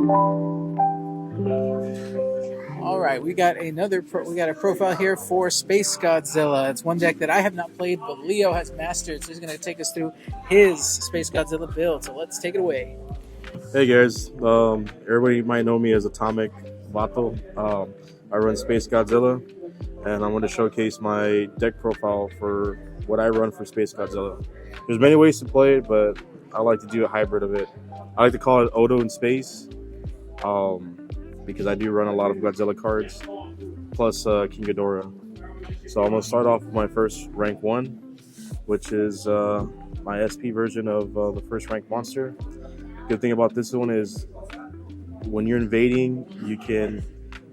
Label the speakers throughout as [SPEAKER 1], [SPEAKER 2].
[SPEAKER 1] All right, we got we got a profile here for SpaceGodzilla. It's one deck that I have not played, but Leo has mastered, so he's going to take us through his SpaceGodzilla build. So let's take it away.
[SPEAKER 2] Hey guys, everybody might know me as Atomic Vato. I run SpaceGodzilla, and I'm going to showcase my deck profile for what I run for SpaceGodzilla. There's many ways to play it, but I like to do a hybrid of it. I like to call it Odo in space, because I do run a lot of Godzilla cards, plus King Ghidorah. So I'm going to start off with my first rank 1, which is my SP version of the first rank monster. Good thing about this one is when you're invading, you can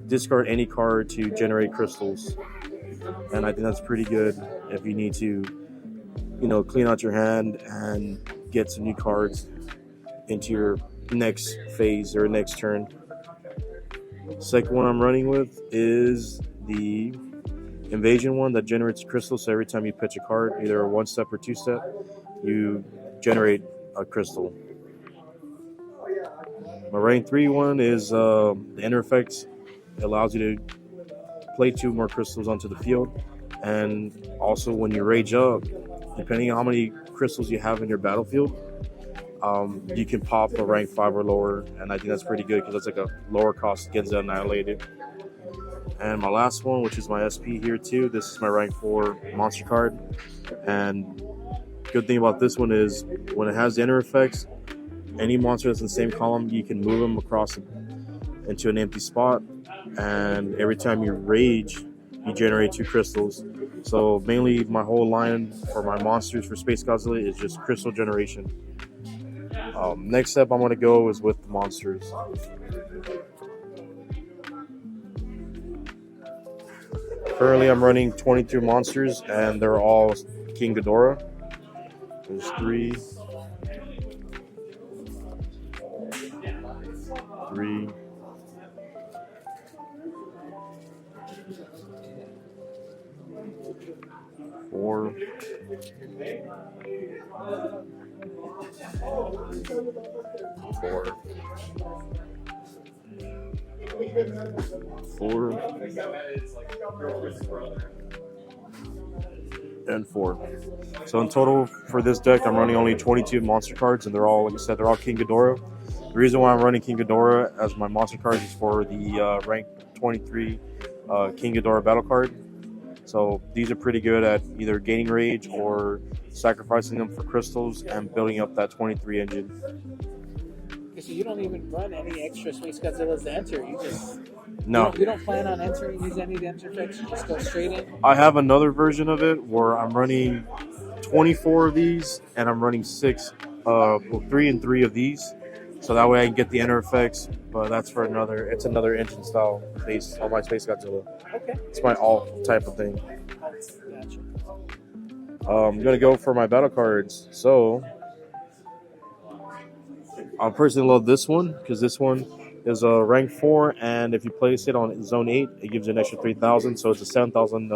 [SPEAKER 2] discard any card to generate crystals, and I think that's pretty good if you need to, clean out your hand and get some new cards into your next phase or next turn. Second one I'm running with is the invasion one that generates crystals. So every time you pitch a card, either a 1-step or 2-step, you generate a crystal. My rank 3 one is the enter effects. It allows you to play 2 more crystals onto the field, and also when you rage up, depending on how many crystals you have in your battlefield, you can pop a rank 5 or lower, and I think that's pretty good because it's like a lower cost Genza Annihilated. And my last one, which is my SP here too, this is my rank 4 monster card, and good thing about this one is when it has the enter effects, any monster that's in the same column, you can move them across into an empty spot, and every time you rage, you generate 2 crystals. So mainly my whole line for my monsters for SpaceGodzilla is just crystal generation. Next step I'm going to go is with the monsters. Currently I'm running 22 monsters, and they're all King Ghidorah. There's 3, 4, 4. So in total for this deck, I'm running only 22 monster cards, and they're all, like I said, they're all King Ghidorah. The reason why I'm running King Ghidorah as my monster cards is for the rank 23 King Ghidorah battle card. So these are pretty good at either gaining rage or sacrificing them for crystals and building up that 23 engine.
[SPEAKER 1] Okay, so you don't even run any extra SpaceGodzillas to enter. You just
[SPEAKER 2] No.
[SPEAKER 1] You don't plan on using any of the enter effects. You just go straight in.
[SPEAKER 2] I have another version of it where I'm running 24 of these, and I'm running 3 and 3 of these. So that way I can get the enter effects, but that's for it's another engine style based on my SpaceGodzilla.
[SPEAKER 1] Okay.
[SPEAKER 2] It's my alt type of thing.
[SPEAKER 1] Gotcha.
[SPEAKER 2] I'm going to go for my battle cards. So I personally love this one because this one is a rank 4, and if you place it on zone 8, it gives you an extra 3,000. So it's a 7,000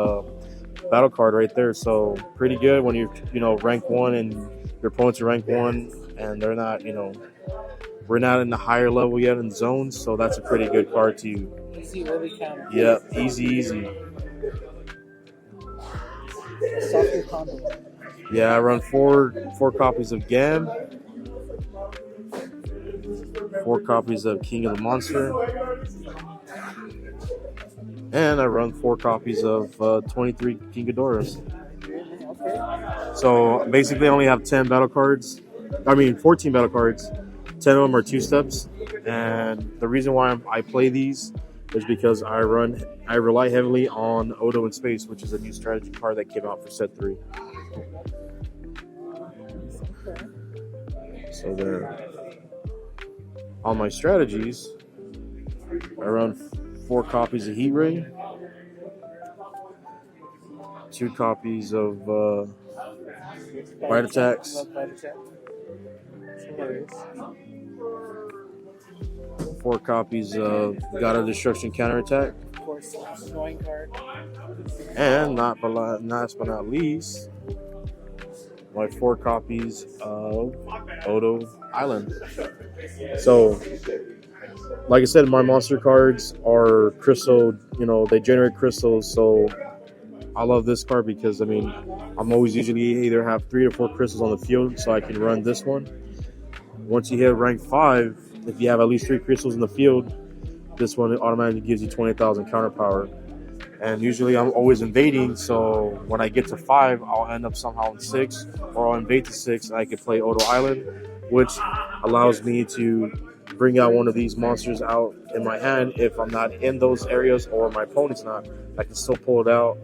[SPEAKER 2] battle card right there. So pretty good when you're rank 1 and your opponents are rank 1 and they're not, we're not in the higher level yet in zones, so that's a pretty good card to
[SPEAKER 1] easy early counter.
[SPEAKER 2] Yep, easy.
[SPEAKER 1] Softer combo.
[SPEAKER 2] Yeah, I run four copies of Gam, 4 copies of King of the Monster, and I run 4 copies of 23 King Ghidorahs. So basically I only have 14 battle cards. 10 of them are 2-steps, and the reason why I play these is because I rely heavily on Odo in Space, which is a new strategy card that came out for set 3. So there. On my strategies, I run 4 copies of Heat Ray, 2 copies of Bite Attacks, 4 copies of God of Destruction Counterattack,
[SPEAKER 1] Of course, annoying card.
[SPEAKER 2] and last but not least, my 4 copies of Odo Island. So like I said, my monster cards are crystal. You know, they generate crystals, so I love this card because I mean, I'm always usually either have 3 or 4 crystals on the field, so I can run this one. Once you hit rank 5, if you have at least 3 crystals in the field, this one automatically gives you 20,000 counter power. And usually I'm always invading, so when I get to 5, I'll end up somehow in 6, or I'll invade to 6, and I can play Odo Island, which allows me to bring out one of these monsters out in my hand. If I'm not in those areas or my opponent's not, I can still pull it out.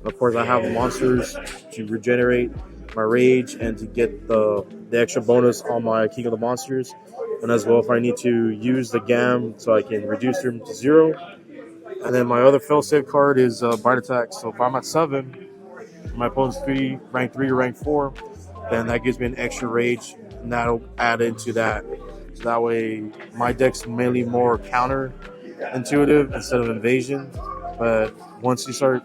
[SPEAKER 2] Of course, I have monsters to regenerate my rage and to get the extra bonus on my King of the Monsters. And as well, if I need to use the GAM so I can reduce them to 0. And then my other fail-safe card is Bite Attack. So if I'm at 7, my opponent's rank 3 or rank 4, then that gives me an extra rage, and that'll add into that. So that way, my deck's mainly more counter-intuitive instead of invasion. But once you start,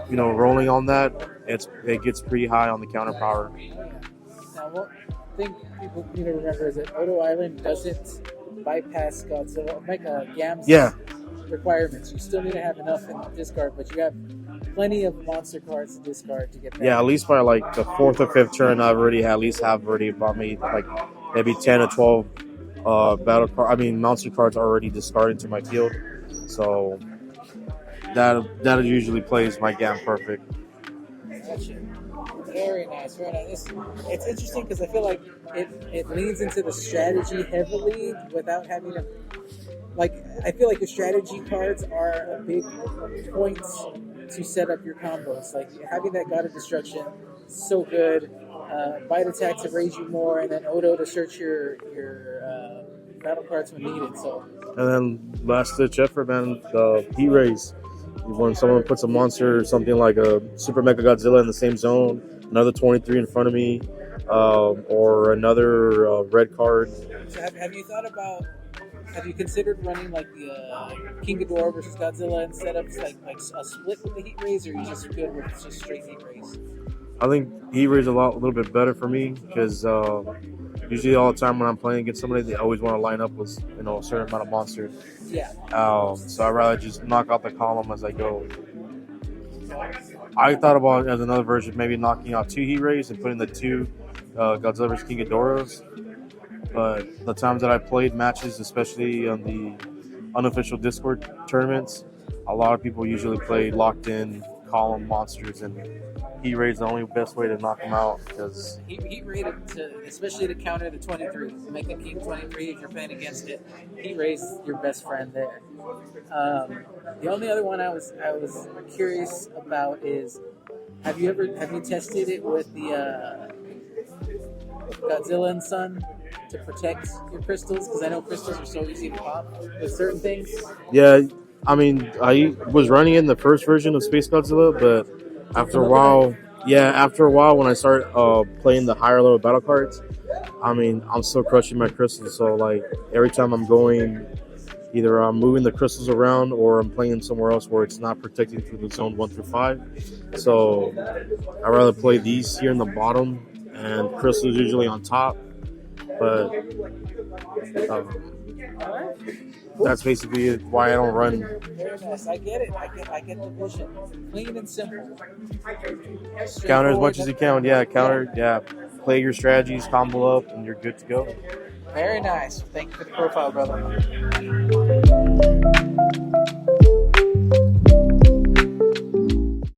[SPEAKER 2] rolling on that, it gets pretty high on the counter power.
[SPEAKER 1] Now, one thing people need to remember is that Odo Island doesn't bypass Godzilla, GAM's requirements. You still need to have enough in the discard, but you have plenty of monster cards to discard to get that.
[SPEAKER 2] Yeah, at least by like the 4th or 5th turn, I already bought me like maybe 10 or 12 monster cards already discarded to my field. So that usually plays my GAM perfect.
[SPEAKER 1] Gotcha. Very nice, very nice. It's interesting because I feel like it leans into the strategy heavily without having to. I feel like your strategy cards are a big point to set up your combos. Like having that God of Destruction, so good. Bite Attack to raise you more, and then Odo to search your battle cards when needed. So. And
[SPEAKER 2] then last ditch effort, man, the Heat Raise. When someone puts a monster or something like a Super Mega Godzilla in the same zone, another 23 in front of me, or another red card.
[SPEAKER 1] So have you considered running like the King Ghidorah versus Godzilla instead of like a split with the Heat Raise, or are you just good with just straight Heat Raise?
[SPEAKER 2] I think Heat Raise is a little bit better for me because usually all the time when I'm playing against somebody, they always want to line up with a certain amount of monsters.
[SPEAKER 1] Yeah.
[SPEAKER 2] So I'd rather just knock out the column as I go. I thought about as another version maybe knocking out 2 Heat Rays and putting the 2 Godzilla vs. King Ghidorahs. But the times that I played matches, especially on the unofficial Discord tournaments, a lot of people usually play locked in column monsters, and Heat Raid is the only best way to knock them out. Because
[SPEAKER 1] Heat Raid, especially to counter the 23, to make a King 23 if you're playing against it, Heat Raid is your best friend there. The only other one I was curious about is, have you tested it with the Godzilla and Son to protect your crystals? Because I know crystals are so easy to pop with certain things.
[SPEAKER 2] Yeah, I mean, I was running in the first version of SpaceGodzilla, but after a while, when I started playing the higher level battle cards, I mean, I'm still crushing my crystals. So like every time I'm going, either I'm moving the crystals around or I'm playing somewhere else where it's not protecting through the zone 1 through 5. So I'd rather play these here in the bottom and crystals usually on top. But that's basically why I don't run.
[SPEAKER 1] Very nice. I get it. I get the vision. Clean and simple.
[SPEAKER 2] Counter as much as you can. Yeah, counter. Yeah, play your strategies, combo up, and you're good to go.
[SPEAKER 1] Very nice. Thank you for the profile, brother.